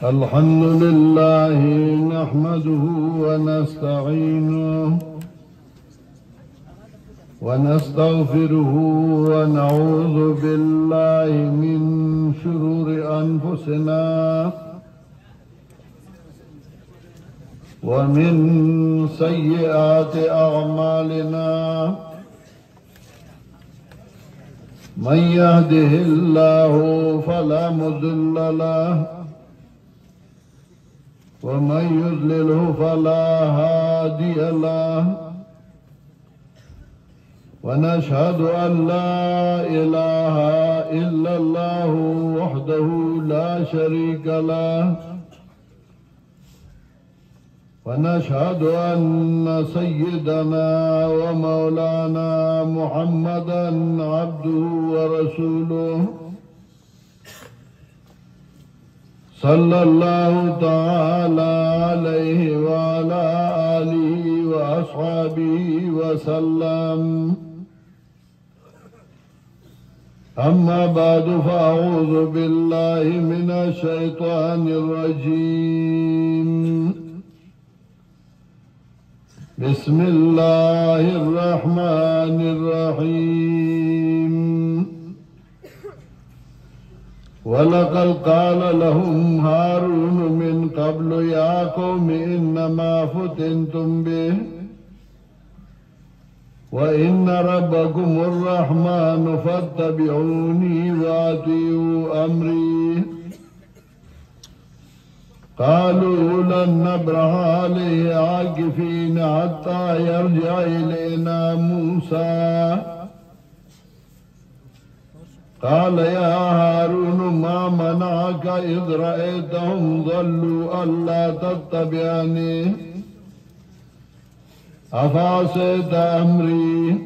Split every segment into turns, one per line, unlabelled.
الحمد لله نحمده ونستعينه ونستغفره ونعوذ بالله من شرور أنفسنا ومن سيئات أعمالنا من يهده الله فلا مضل له ومن يضلله فلا هادي له ونشهد أن لا إله إلا الله وحده لا شريك له ونشهد أن سيدنا ومولانا محمدا عبده ورسوله صلى الله تعالى عليه وعلى آله وأصحابه وسلم أما بعد فأعوذ بالله من الشيطان الرجيم بسم الله الرحمن الرحيم ولقد قال لهم هارون من قبل يا قوم إنما فتنتم به وإن ربكم الرحمن فاتبعوني وأطيعوا أمري قالوا لن نبرح عليه عاكفين حتى يرجع إلينا موسى قال يا هارون ما منعك إذ رأيتهم ضلوا ألا تتبعني أفعصيت أمري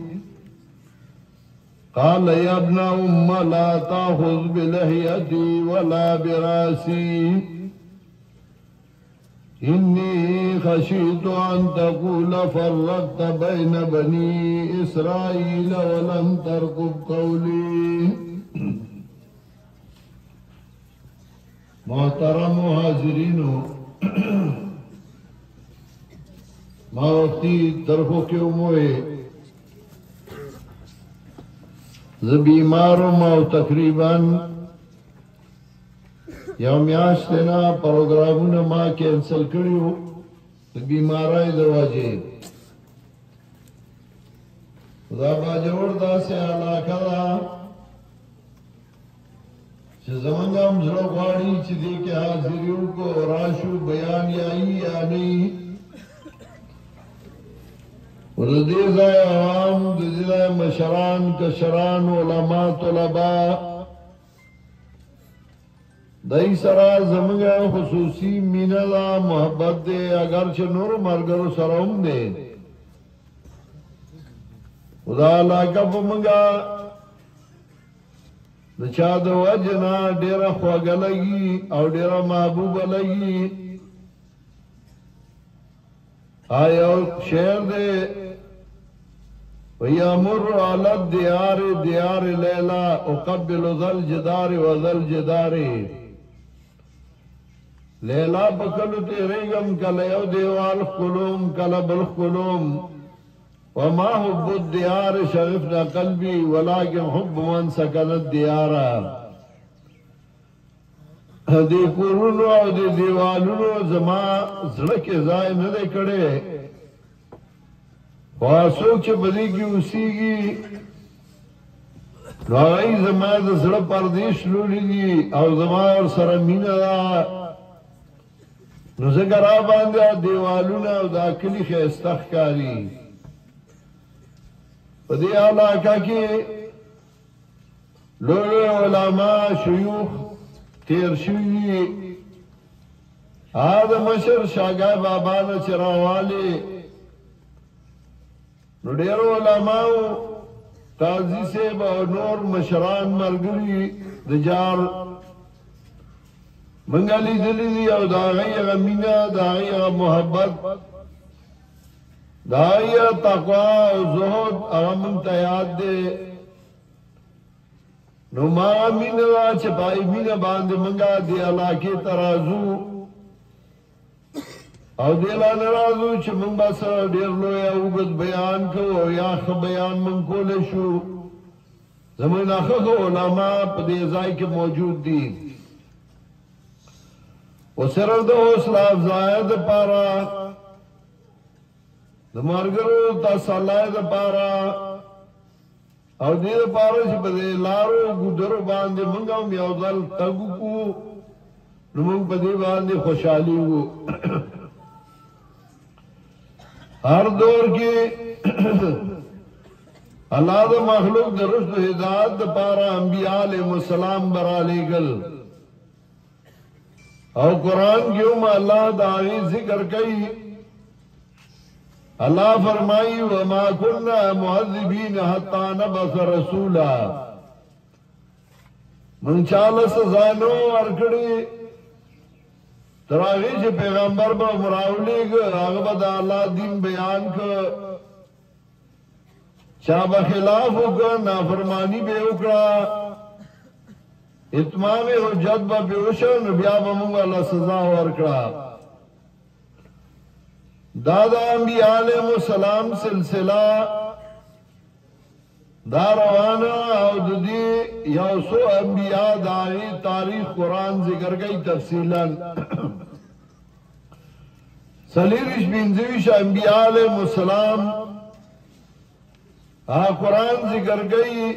قال يا ابن أم لا تأخذ بلحيتي ولا براسي إني خشيت أن تقول فرقت بين بني إسرائيل ولم ترقب قولي محترم حاضرینو ما وقتی طرفو کیوں موئے بیمارو ما تقریبا یو میاشتنا پروگرامونه ما کینسل کړیو د بیماری د وجې دا باجوړ داسې علاقه ده چې زمونږ هم زړه غواړي چې دې کې حاضري وکړو راشو بیان یایي یا نه ور دې ځای عوام د دې ځای مشران کشران علما طلبا دای سره زمونږ خصوصي مینه ده محبت ده اگر چې نور مرګرو سره هم ده خدا علاقه په مونږه د چا د وجنا ډیره خوږه لګي او ډیره محبوبه لګي آیا شعر ده ويمر على الديار ديار ليلى اقبل ذا الجدار وذا الجدار لیلا بکلو تیریگم کل یو دیوال خلوم کل بالخلوم وما حب الدیار شغفنا قلبی ولیکن حب من سکن الدیار دی کورونو او دی دیوالونو زما زړه کې ځای نه دی کړی واسو چې بدی کی اوسیږي نو هغه زما د زړه پردیش لولي دي او زما ور سره مینه ده نو زګر باندې دیوالونه او د کلی خسته ښکاری په دې علاقه کې لوی علما شيوخ تیر شوی آد مشر شاگای بابا نه چراواله نو ډیر علماء قاضی صاحب او نور مشران ملګری د جار منګلی دلی او دا غي غمینا دا غي محبت دا غي تقوا او زهد هغه مون ته یاد دي نو ما مینه دا چې پای مینه باندې منګه دی علاقه ترازو او دیلا نرازو چې مونږ به سره ډېر لوی او اوږد بیان کوو یا ښه بیان مونږ کولی شو زموږ نه ښه علما په دې ځای کې موجود دي او صرف د حوصله افزایۍ دپاره د ملګرو تسلی دپاره او دې دپاره چې په دې لارو ګودرو باندې مونږ هم یو ځل تګ وکړو نو مونږ په دې باندې خوشحالي وو ہر دور کی اللہ دا مخلوق دا رشد و ہدایت دا پارا انبیاء علیہ السلام برا لے گل او قرآن کیوں میں اللہ دا آغی ذکر کئی اللہ فرمائی وما کننا معذبین حتی نبس رسولا من چالا سزانو ارکڑی تراغی چې پیغمبر با مراولی گا آغا دا اللہ دین بیان کا چا با خلاف ہوگا نافرمانی بے اکڑا اتمام حجت با بیوشا نبیا با مونگا اللہ سزا ورکڑا دادا انبیاء علیہ السلام سلسلہ دا روانا او ددی یوسو انبیاء دائی تاریخ قرآن ذکر گئی تفصیلاً سلیرش بینزویش انبیاء علیہ السلام قرآن ذکر گئی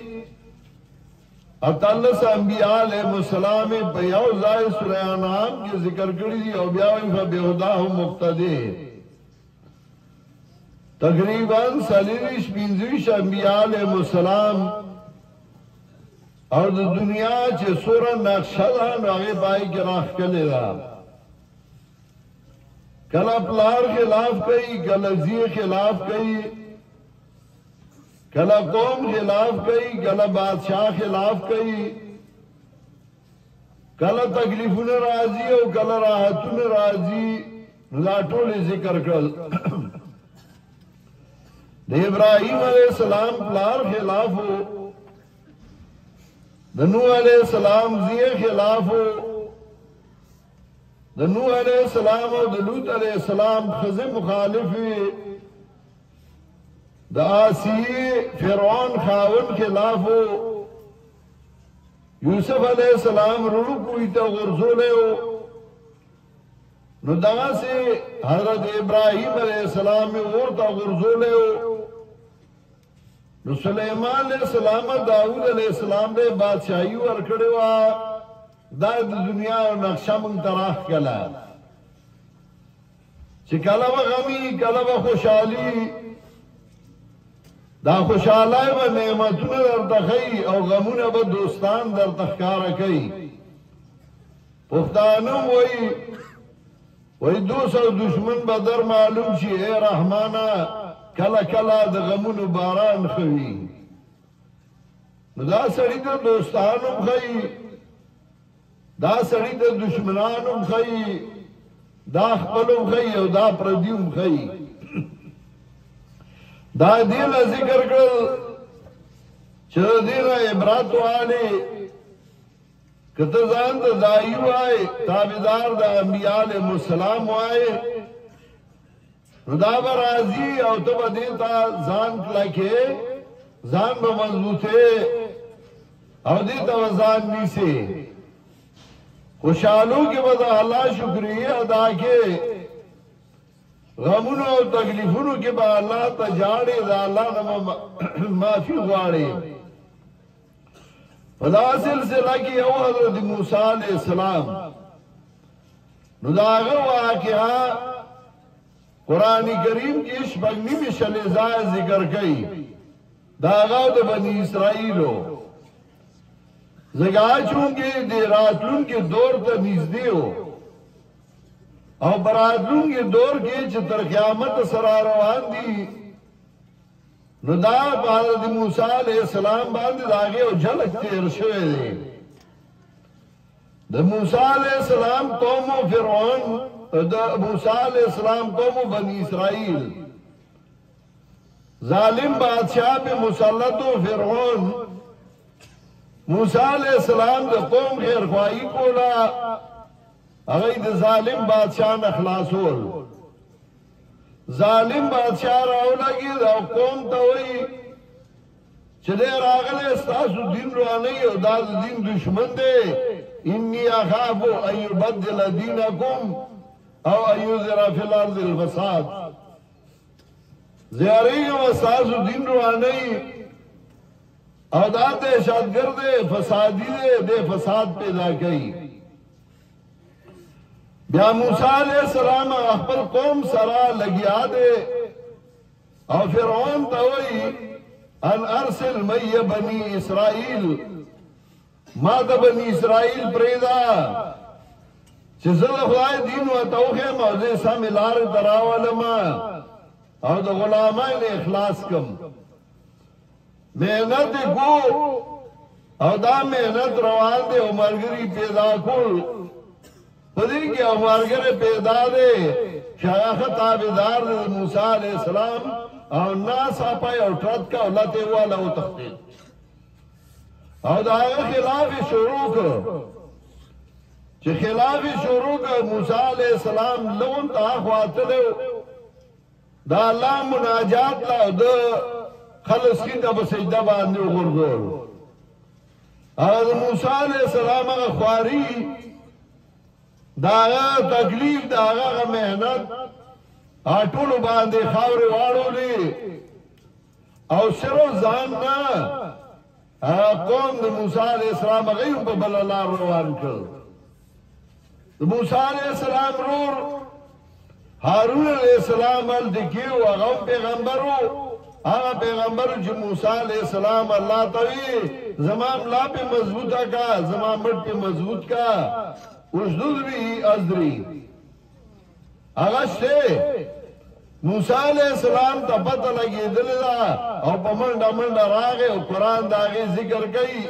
اتالس انبیاء علیہ السلام پیاو زائی سورہ انعام کے ذکر کری دی او بیاوی فبیہداہ مقتدی تقریباً سلیرش بینزویش انبیاء علیہ السلام اور دنیا چه سورہ نقشہ دا ناغی بائی کے راہ کلی دا کلا پلار خلاف کئی کلا زی خلاف کئی کلا قوم خلاف کئی کلا بادشاہ خلاف کئی کلا تکلیفون راضی او کلا راحتون راضی نزاٹولی ذکر کر د ابراہیم علیہ السلام پلار خلاف ہو د نوح علیہ السلام زی خلاف ہو د نوح علیہ السلام او د لوط علیہ السلام خزی مخالف ہوئی د آسی فرعون خاون خلاف ہو یوسف علیہ السلام رڑو کوئی تا غرزولے ہو نو دا سے حضرت ابراہیم علیہ السلام میں ورطا غرزولے ہو نو سلیمان علیہ السلام داود علیہ السلام دے بادشاہی ورکڑے ہوا دا دنیا نقشہ منگ تراخ کلا چی کلا با غمی کلا با خوشحالی دا خوشحالائی با نعمتون در تخی او غمون با دوستان در تخکار کئی پختانم وی دوست او دشمن با در معلوم چی اے رحمانا کلا کلا دا غمون باران خوی دا سڑی دا دوستانم خی دا سڑی دا دشمنانم خی دا خپلم خی او دا پردیوم خی دا دیل ذکر کرل چرا دیل عبرات والی کتزان دا دائیو آئے تابدار دا انبیاء علیہ السلام آئے دا برازی او تبا دیتا زان کلکے زان با مضبوطے او دیتا وزان نیسے خوشحالوں کے بدا اللہ شکریہ ادا کے غمونو او تکلیفونو کے با اللہ تجاڑے دا اللہ نما معافی غاڑے فدا سلسلہ کی او حضرت موسیٰ علیہ السلام نو داغر واقعہ قرآن کریم کی شپگنی میں شلیزائے ذکر کئی داغاو دا بنی اسرائیلو زگاہ چونکہ دیراتلون کے دور تا نیزدے ہو او براتلون کے دور کے چھتر قیامت سراروان دی نو دا حضرت موسیٰ علیہ السلام باندے داگے او جھلک تیر شوئے دے دا موسیٰ علیہ السلام قوم و فرعون دا موسیٰ علیہ السلام قوم و بنی اسرائیل ظالم بادشاہ پہ مسلط و فرعون موسیٰ علیہ السلام دا قوم خیر خواہی کولا اگئی دا ظالم بادشاہ نخلاصول ظالم بادشاہ راو لگی دا قوم تا ہوئی چلے راغل استاسو دین روانی او دا دین دشمن دے انی اخافو ان یبدل دینکم او ان یظہر فی الارض الفساد زیاری گا استاسو دین روانی او دا دہشت گرد فسادی دے فساد پیدا کئی بیا موسیٰ علیہ السلام اخبر قوم سرا لگیا دے او فرعون تاوئی ان ارسل می بنی اسرائیل ما دا بنی اسرائیل پریدا چیزل خدای دین و توخی موزی سامی لار تراولما او دا غلامین اخلاص کم محنت کو او دا محنت روان دے عمرگری پیدا کل پدی کہ عمرگر پیدا دے شیخ تابدار دے موسیٰ علیہ السلام او ناس آپای او ٹرد کا اولت والا او تختید او دا خلاف شروع کر چه خلاف شروع کر موسیٰ علیہ السلام لون تا خواتلو دا اللہ مناجات لا دا خلص کی دا بسجدہ باندے غرزول او موسیٰ علیہ السلام اگا خواری دا تکلیف دا اگا محنت آٹولو باندے خاوری وارو لی او سرو زاننا قوم دا موسیٰ علیہ السلام اگیو پا بلالار روان کر دا موسیٰ علیہ السلام رور حارون علیہ السلام الدکیو اگاو پیغمبرو آغا پیغمبرو چی موسیٰ علیہ السلام اللہ توی زمان لا پہ مضبوطا کا زمان مٹ پہ مضبوط کا اسدود بھی ازدری اغشتے موسیٰ علیہ السلام تا پتہ لگی دلدہ او پا منڈا منڈا راگے او قرآن داگے ذکر کئی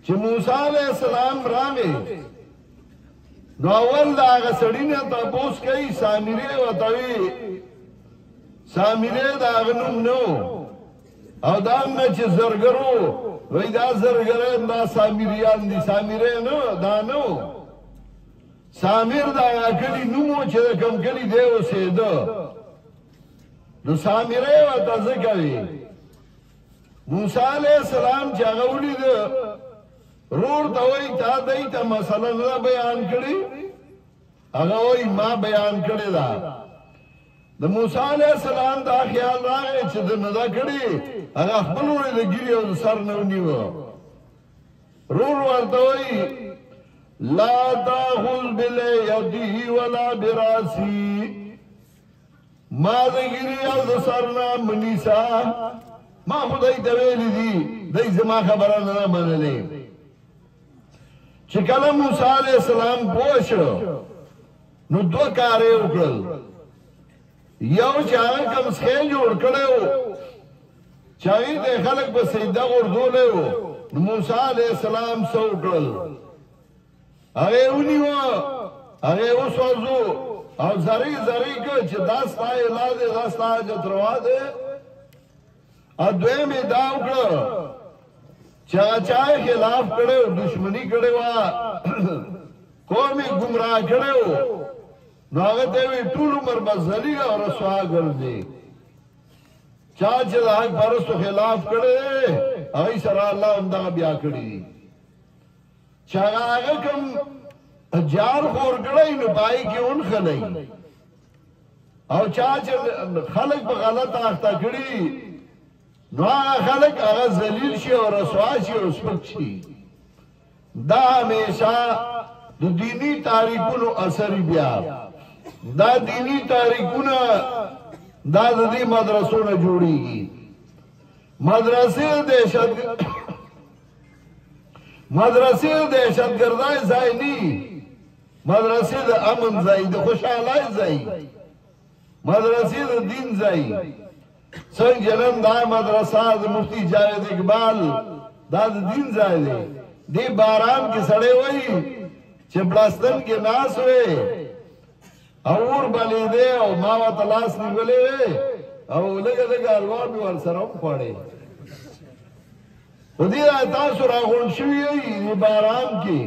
چی موسیٰ علیہ السلام راگے نو اول دا آغا سڑینے تا پوس کئی سامرے و توی سامرے دا آغنم نو او دامنا چی زرگرو وی دا زرگرین دا سامریان دی سامرے نو دا نو سامر دا کلی نمو چه دا کم کلی دیو سیدو نو سامرے و تذکوی موسیٰ علیہ السلام چه غولی دا رور تاوی تا دیتا مسئلہ نا بیان کری اگوی ما بیان کری دا دا موسیٰ علیہ السلام دا خیال راگے چه دا ندا کری اگا اخبروری دا گیری او دا سر نونیو رور ورطوی لا تاخذ بلیدی ولا براسی ما دا گیری او دا سرنا منیسا ما خدای دویلی دی دی زما خبران نا منلی چکل موسیٰ علیہ السلام پوشو نو دو کارے اکرل یو چاہن کم سخیل جوڑ کڑے ہو چاہی دے خلق با سجدہ غردو لے ہو موسیٰ علیہ السلام سو اکرل اگے اونی ہو اگے او سوزو او زری زری که چه دستا الا دے دستا حاجت روا دے ادوے میں دا اکڑا چاہے خلاف کڑے ہو دشمنی کڑے ہو قومی گمراہ کڑے ہو ناغتے ہوئی طول عمر بزدلی اور رسوا کردے چاچے دا حق پرستو خلاف کردے اگئی سرا اللہ اندہ بیا کردی چاگا آگا کم جار خور کردے نپائی کی ان خلئی او چاچے خلق پا غلط آختا کردی نو آگا خلق آگا زلیل شی اور رسوا شی اور سپک شی دا ہمیشہ دو دینی تاریخونو اثری بیا دا دینی تاریخونا دا دی مدرسونا جوڑی گی مدرسے دہشت گردائی زائی نی مدرسے دا امن زائی دا خوشحالائی زائی مدرسے دا دین زائی سنگ جنم دا مدرسہ دا مفتی جاوید اقبال دا دین زائی دے دی باران کی سڑے ہوئی چپڑاستن کے ناس ہوئے اور بلی دے او ماوا تلاس نگلے وے او لگا لگا الوار بھی ورسرم پڑے خو دې تاسو راغونډ شوي یئ باران کې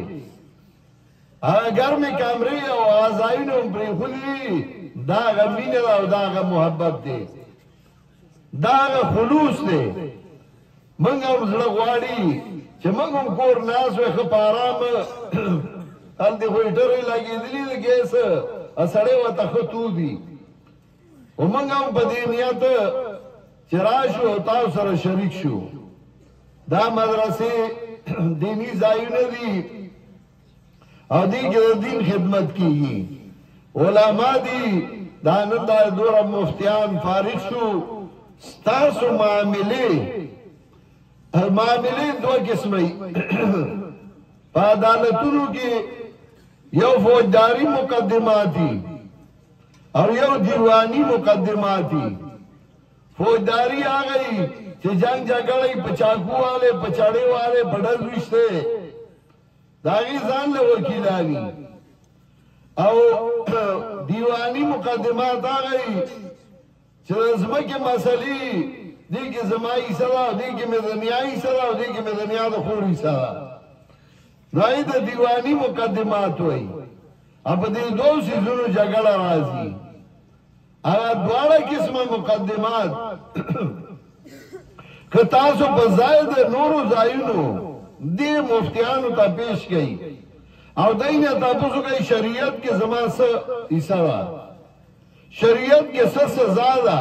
هغه ګرمې کمرې او هغه ځایونه هم پرېښولي دا هغه مینه ده او دا هغه محبت دی دا هغه خلوص دی موږ هم زړه غواړي چې موږ هم کور ناست وی ښه په ارامه هلته خو هیټرې لګېدلي د ګیس سړی ورته ښه تودي خو موږ هم په دې نیت چې راشو او تاسو سره شریک شو دا مدرسې دینی ځایونه دي او دې کې د دین خدمت کیږي علما دي دا نن دا دوره مفتیان فارغ شو ستاسو معاملې دوه قسمه په عدالتونو کې یو فوجداري مقدمات دي او یو دیوانی مقدمات دي فوجداري هغه چې جنگ جګړې په چاقو والے په چاړې والے بډل وشته داغي ځان له وکیلانی او دیوانی مقدمات هغه چې زمکه مسلې دې کې زمای سره دې کې مدنیای سره دې کې مدنیا د خوري سره راي د دیوانی مقدمات وای اب دې دوه سيزونو جګړه راځي هغه دواړه قسمه مقدمات که تاسو په زائد نورو ځایونو دې مفتیانو ته پیش کړئ او دینه تاسو کوي شریعت کې زما څه حصہ شریعت کې څه سزا ده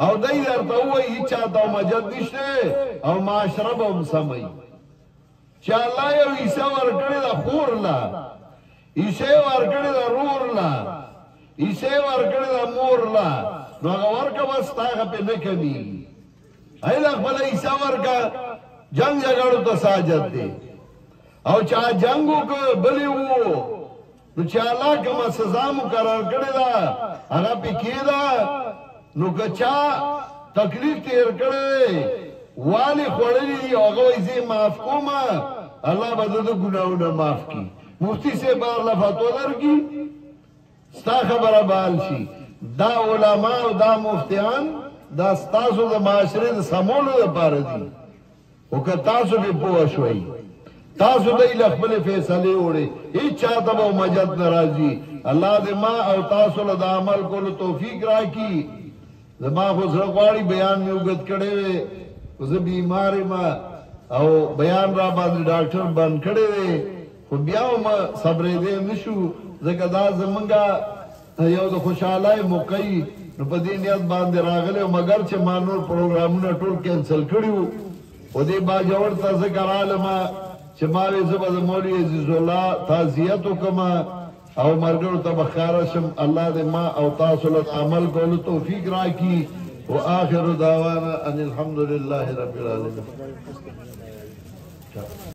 او دای درته وایي چې چاته مجد نشته او معاشره به هم سمي چې الله یو حصہ ورکړي د خور لا حصہ ورکړي د رور لا حصہ ورکړي د مور لا نو هغه ورکه بس تاغه په نه کوي ایله خپل حصہ ورکا جنگ جګړو ته ساجت دی او چا جنگو کو بلی وو نو چې الله کومه سزا مقرر کړی دا هغه پکې دا نو کچا تکلیف تیر کړي والی خوړلې هغه یې معاف کوم الله به د ګناہوں معاف کړي مفتی سے بار لفتو درګي ستا خبره بال شي دا علما او دا مفتیان دا تاسو د معاشره د سمولو لپاره دي او که تاسو به پوه شوي تاسو د خپل فیصله وړي هیڅ چاته به مجد ناراضي الله دې ما او تاسو له عمل کولو توفیق راکړي زما خو زړه غواړي بیان مې وګت کړي زه بیمار ما او بیان را باندې ډاکټر بند کړي خو بیا ما صبر دې نشو ځکه دا زمونږه یو د خوشاله موقعي نو په دې نیت باندې راغله مګر چې ما نور پروګرامونه ټول کینسل کړیو او دې با جوړ ته ذکر عالم چې ما وې زبد مولوی عزیز الله تعزیت وکما او مرګو ته بخاره شم الله دې ما او تاسو له عمل کولو توفیق راکړي واخر دعوانا ان الحمد لله رب العالمين